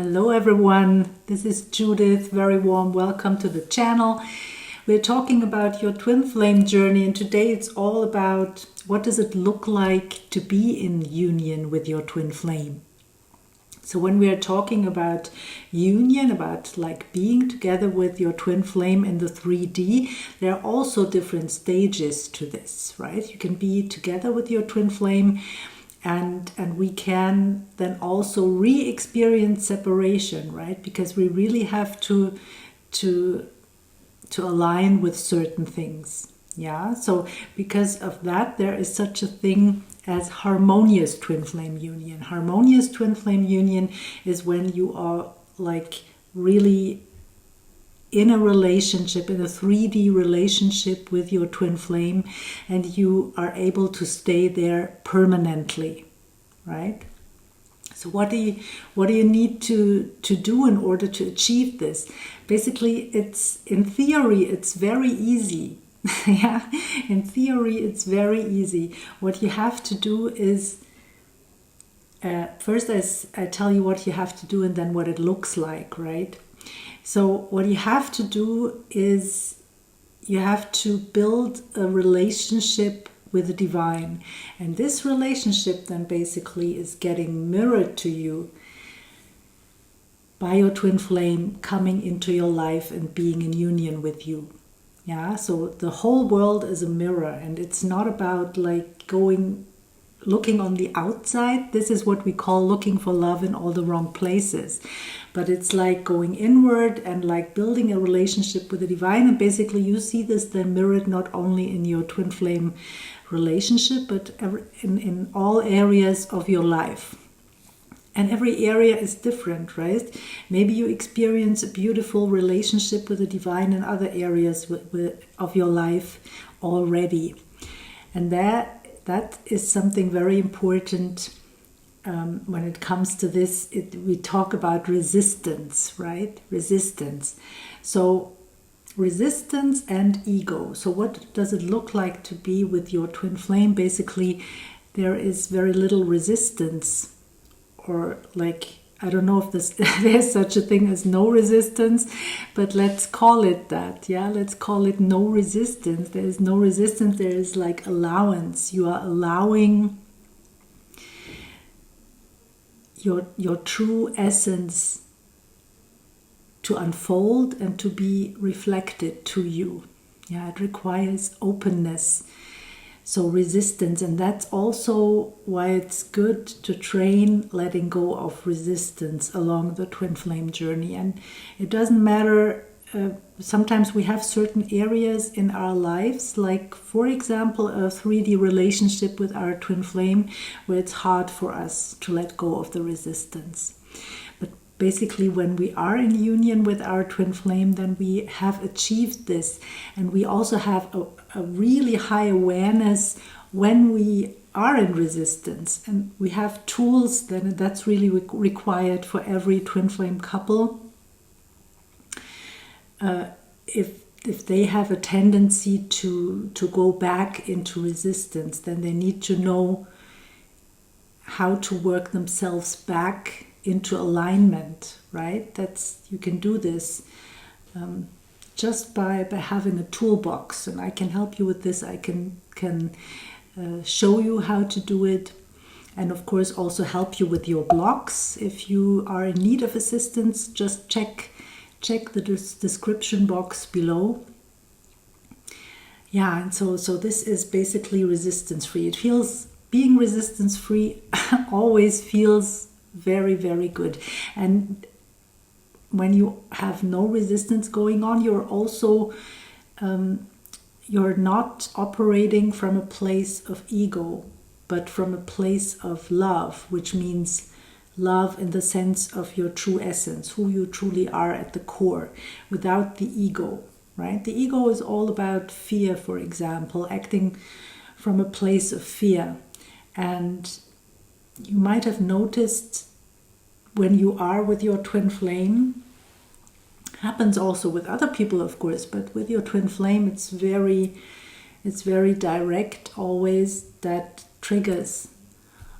Hello everyone, this is Judith. Very warm welcome to the channel. We're talking about your twin flame journey, and today it's all about what does it look like to be in union with your twin flame. So when we are talking about union, about like being together with your twin flame in the 3D, there are also different stages to this, right? You can be together with your twin flame and we can then also re-experience separation, right? Because we really have to align with certain things. Yeah, so because of that, there is such a thing as harmonious twin flame union. Harmonious twin flame union is when you are like really in a relationship, in a 3D relationship with your twin flame, and you are able to stay there permanently, right? So what do you need to do in order to achieve this? Basically, it's in theory, it's very easy. Yeah, in theory, it's very easy. What you have to do is first I tell you what you have to do and then what it looks like, right? So what you have to do is you have to build a relationship with the divine. And this relationship then basically is getting mirrored to you by your twin flame coming into your life and being in union with you. Yeah, so the whole world is a mirror, and it's not about like looking on the outside. This is what we call looking for love in all the wrong places. But it's like going inward and like building a relationship with the divine. And basically you see this then mirrored not only in your twin flame relationship, but in all areas of your life. And every area is different, right? Maybe you experience a beautiful relationship with the divine in other areas of your life already. And that is something very important when it comes to this. We talk about resistance, right? Resistance. So resistance and ego. So what does it look like to be with your twin flame? Basically, there is very little resistance, or like, I don't know if there's such a thing as no resistance, but let's call it that. Yeah, let's call it no resistance. There is no resistance. There is like allowance. You are allowing your true essence to unfold and to be reflected to you. Yeah, it requires openness. So resistance, and that's also why it's good to train letting go of resistance along the twin flame journey. And it doesn't matter, sometimes we have certain areas in our lives, like for example a 3D relationship with our twin flame, where it's hard for us to let go of the resistance. But basically when we are in union with our twin flame, then we have achieved this, and we also have a really high awareness when we are in resistance, and we have tools that's really required for every twin flame couple. If they have a tendency to go back into resistance, then they need to know how to work themselves back into alignment, right? You can do this just by having a toolbox, and I can help you with this. I can show you how to do it, and of course also help you with your blocks. If you are in need of assistance, just check the description box below. Yeah, and so this is basically resistance free. Being resistance free always feels very, very good. And when you have no resistance going on, you're also you're not operating from a place of ego, but from a place of love, which means love in the sense of your true essence, who you truly are at the core, without the ego, right? The ego is all about fear, for example, acting from a place of fear. And you might have noticed when you are with your twin flame, happens also with other people, of course, but with your twin flame, it's very direct always, that triggers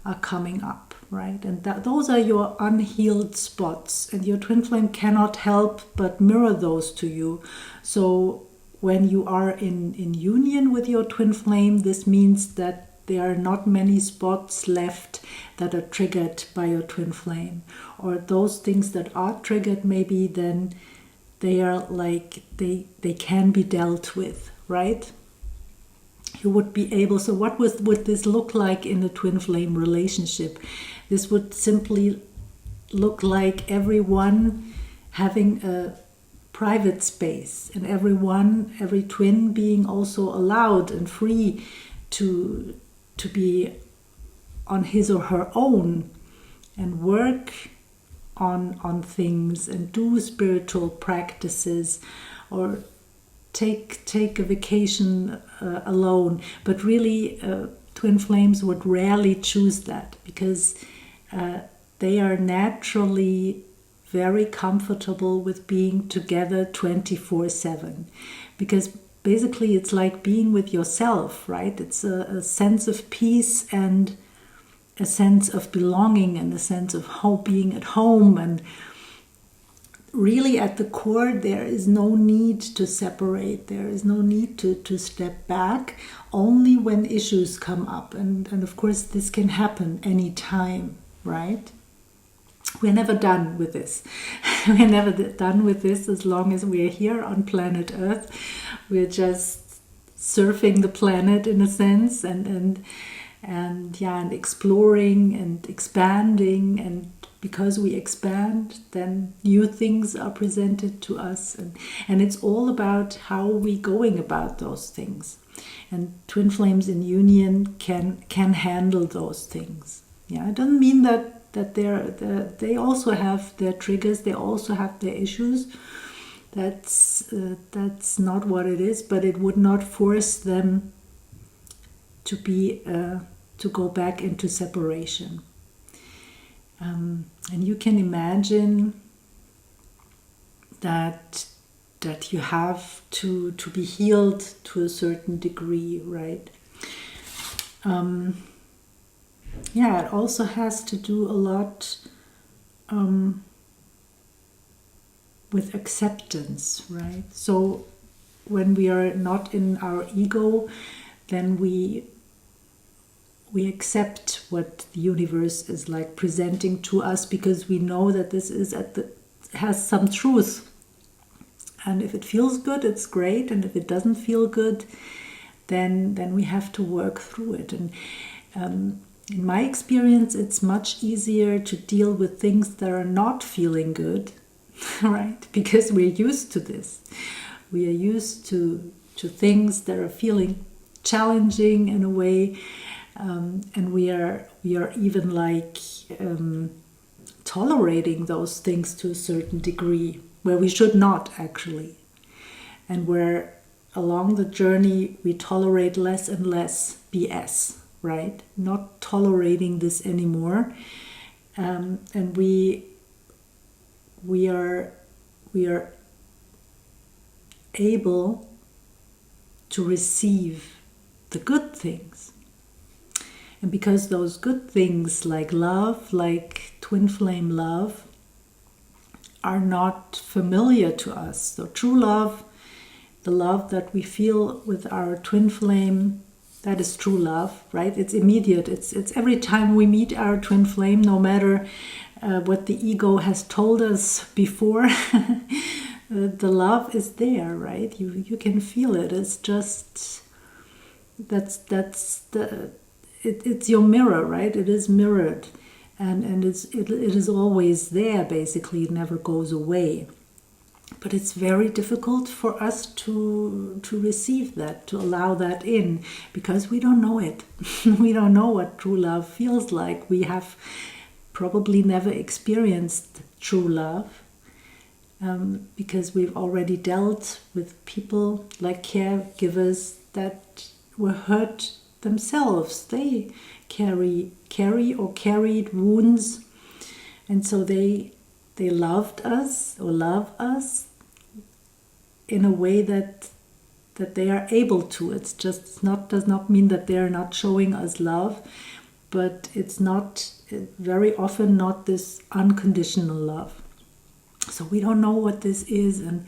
are coming up. right? And those are your unhealed spots, and your twin flame cannot help but mirror those to you. So when you are in union with your twin flame, this means that there are not many spots left that are triggered by your twin flame. Or those things that are triggered, maybe then they are like, they can be dealt with, right? You would be able, so what would this look like in a twin flame relationship? This would simply look like everyone having a private space, and every twin being also allowed and free to be on his or her own and work on things and do spiritual practices, or take a vacation alone. But really, twin flames would rarely choose that, because they are naturally very comfortable with being together 24/7, because basically it's like being with yourself, right? It's a sense of peace and a sense of belonging and a sense of being at home. And really at the core, there is no need to separate. There is no need to step back, only when issues come up. And of course, this can happen anytime, right? We're never done with this. We're never done with this as long as we're here on planet Earth. We're just surfing the planet in a sense, and exploring and expanding. And because we expand, then new things are presented to us, and it's all about how we going about those things. And twin flames in union can handle those things. Yeah, it doesn't mean that they also have their triggers, they also have their issues. That's not what it is, but it would not force them to go back into separation. And you can imagine that you have to be healed to a certain degree, right? It also has to do a lot with acceptance, right? So when we are not in our ego, then we accept what the universe is like presenting to us, because we know that this is has some truth. And if it feels good, it's great. And if it doesn't feel good, then we have to work through it. And in my experience, it's much easier to deal with things that are not feeling good, right? Because we're used to this. We are used to things that are feeling challenging in a way, and we are even like tolerating those things to a certain degree, where we should not actually, and where along the journey we tolerate less and less BS. Right? Not tolerating this anymore, and we are able to receive the good things. And because those good things, like love, like twin flame love, are not familiar to us. So true love, the love that we feel with our twin flame, that is true love, right? It's immediate. It's every time we meet our twin flame, no matter what the ego has told us before, the love is there, right? You can feel it. It's just it's your mirror, right? It is mirrored, and it is always there. Basically, it never goes away. But it's very difficult for us to receive that, to allow that in, because we don't know it. We don't know what true love feels like. We have probably never experienced true love, because we've already dealt with people like caregivers that were hurt themselves. They carry or carried wounds, and so they loved us or love us in a way that they are able to. Does not mean that they are not showing us love, but it's not very often not this unconditional love. So we don't know what this is, and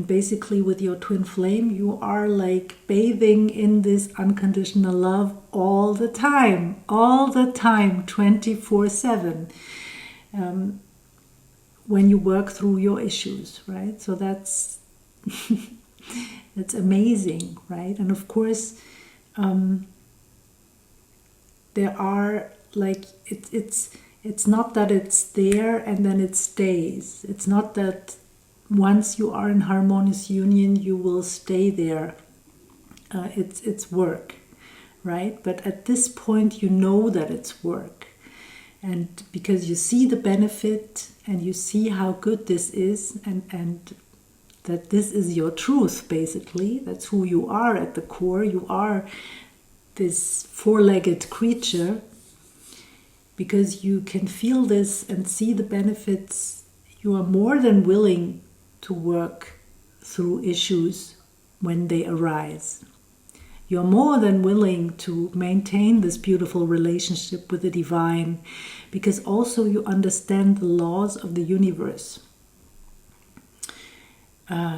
basically with your twin flame, you are like bathing in this unconditional love all the time, 24/7, when you work through your issues, right? So that's that's amazing, right? And of course, there are like it's not that it's there and then it stays. It's not that once you are in harmonious union you will stay there. It's work, right? But at this point you know that it's work, and because you see the benefit and you see how good this is, and that this is your truth, basically. That's who you are at the core. You are this four-legged creature. Because you can feel this and see the benefits, you are more than willing to work through issues when they arise. You're more than willing to maintain this beautiful relationship with the divine, because also you understand the laws of the universe.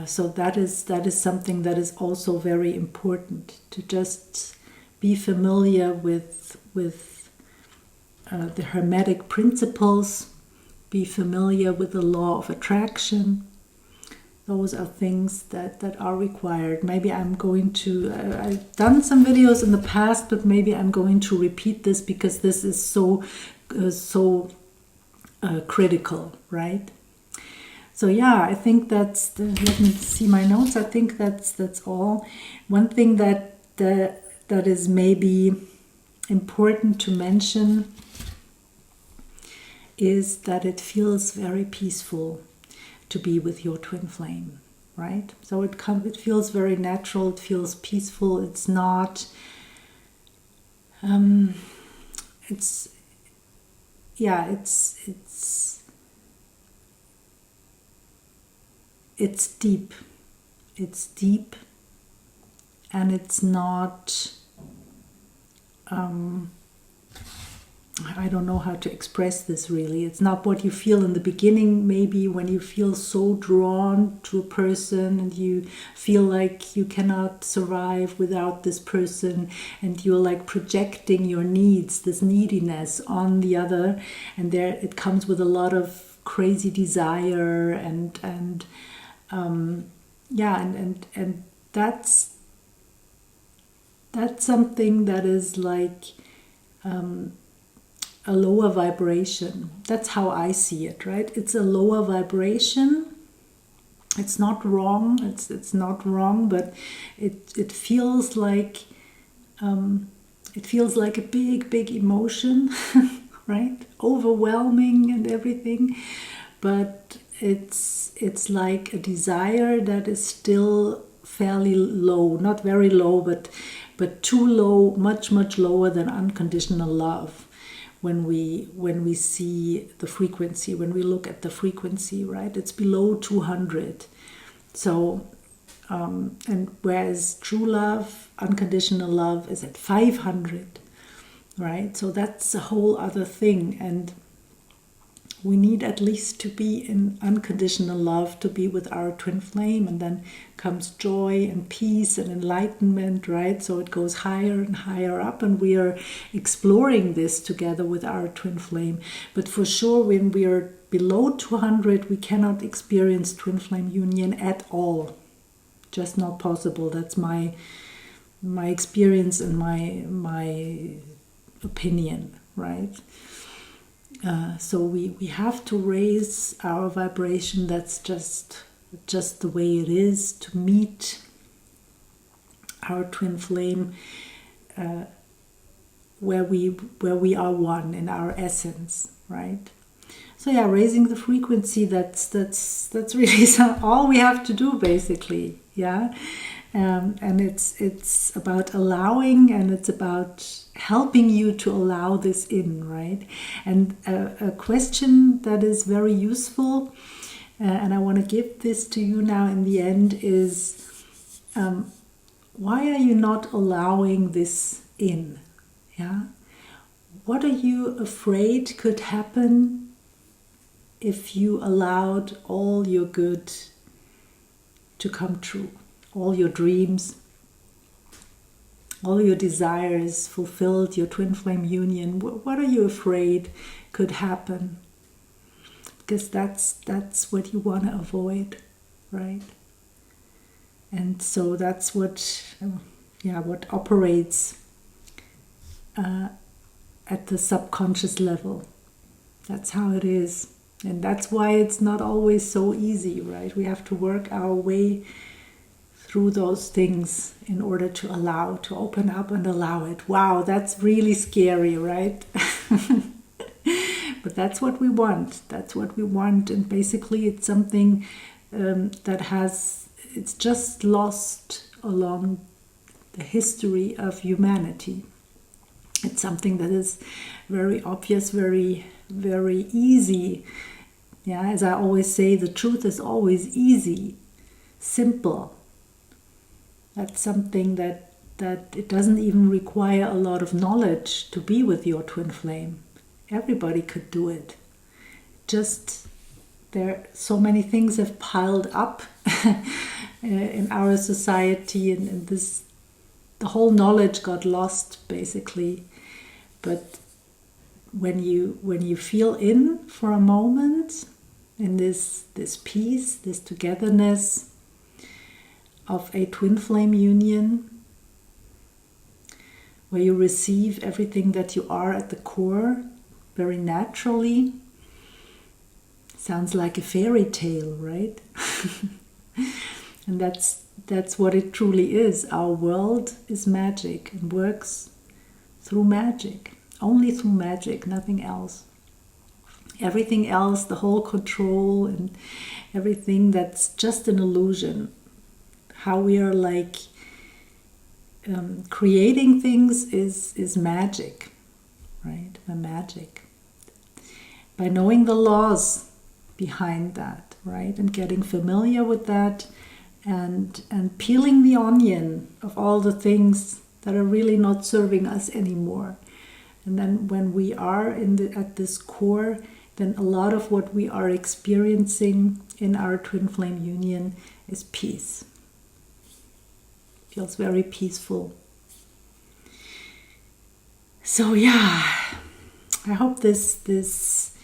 So that is something that is also very important, to just be familiar with the Hermetic principles, be familiar with the law of attraction. Those are things that are required. Maybe I'm going to, I've done some videos in the past, but maybe I'm going to repeat this because this is so critical, right? So yeah, I think let me see my notes. I think that's all. One thing that is maybe important to mention is that it feels very peaceful to be with your twin flame, right? So it feels very natural, it feels peaceful. It's not it's deep. It's deep, and it's not I don't know how to express this really. It's not what you feel in the beginning, maybe when you feel so drawn to a person and you feel like you cannot survive without this person, and you're like projecting your needs, this neediness on the other, and there it comes with a lot of crazy desire and that's something that is like a lower vibration. That's how I see it, right? It's a lower vibration. It's not wrong. It's not wrong, but it feels like a big emotion, right? Overwhelming and everything, but it's like a desire that is still fairly low, not very low, but too low, much lower than unconditional love. When we see the frequency, when we look at the frequency, right, it's below 200. So and whereas true love, unconditional love, is at 500, right? So that's a whole other thing, and we need at least to be in unconditional love to be with our twin flame, and then comes joy and peace and enlightenment, right? So it goes higher and higher up, and we are exploring this together with our twin flame. But for sure, when we are below 200, we cannot experience twin flame union at all. Just not possible. That's my experience and my opinion, right? So we have to raise our vibration. That's just the way it is, to meet our twin flame, where we are one in our essence, right? So yeah, raising the frequency. That's really all we have to do, basically. Yeah. And it's about allowing, and it's about helping you to allow this in, right? And a question that is very useful, and I want to give this to you now in the end, is why are you not allowing this in? Yeah, what are you afraid could happen if you allowed all your good to come true? All your dreams, all your desires fulfilled, your twin flame union. What are you afraid could happen? Because that's what you want to avoid, right? And so that's what operates at the subconscious level. That's how it is. And that's why it's not always so easy, right? We have to work our way through those things in order to open up and allow it. Wow, that's really scary, right? But that's what we want. That's what we want. And basically it's something it's just lost along the history of humanity. It's something that is very obvious, very, very easy. Yeah, as I always say, the truth is always easy, simple. That's something that it doesn't even require a lot of knowledge to be with your twin flame. Everybody could do it. Just so many things have piled up in our society, and the whole knowledge got lost basically. But when you feel in for a moment in this peace, this togetherness of a twin flame union, where you receive everything that you are at the core very naturally. Sounds like a fairy tale, right? And that's what it truly is. Our world is magic and works through magic. Only through magic, nothing else. Everything else, the whole control and everything, that's just an illusion. How we are like creating things is magic, right? The magic. By knowing the laws behind that, right? And getting familiar with that, and peeling the onion of all the things that are really not serving us anymore. And then when we are at this core, then a lot of what we are experiencing in our twin flame union is peace. Feels very peaceful. So yeah, I hope this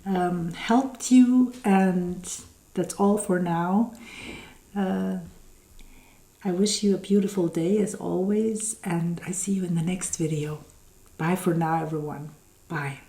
helped you, and that's all for now. I wish you a beautiful day as always, and I see you in the next video. Bye for now, everyone. Bye.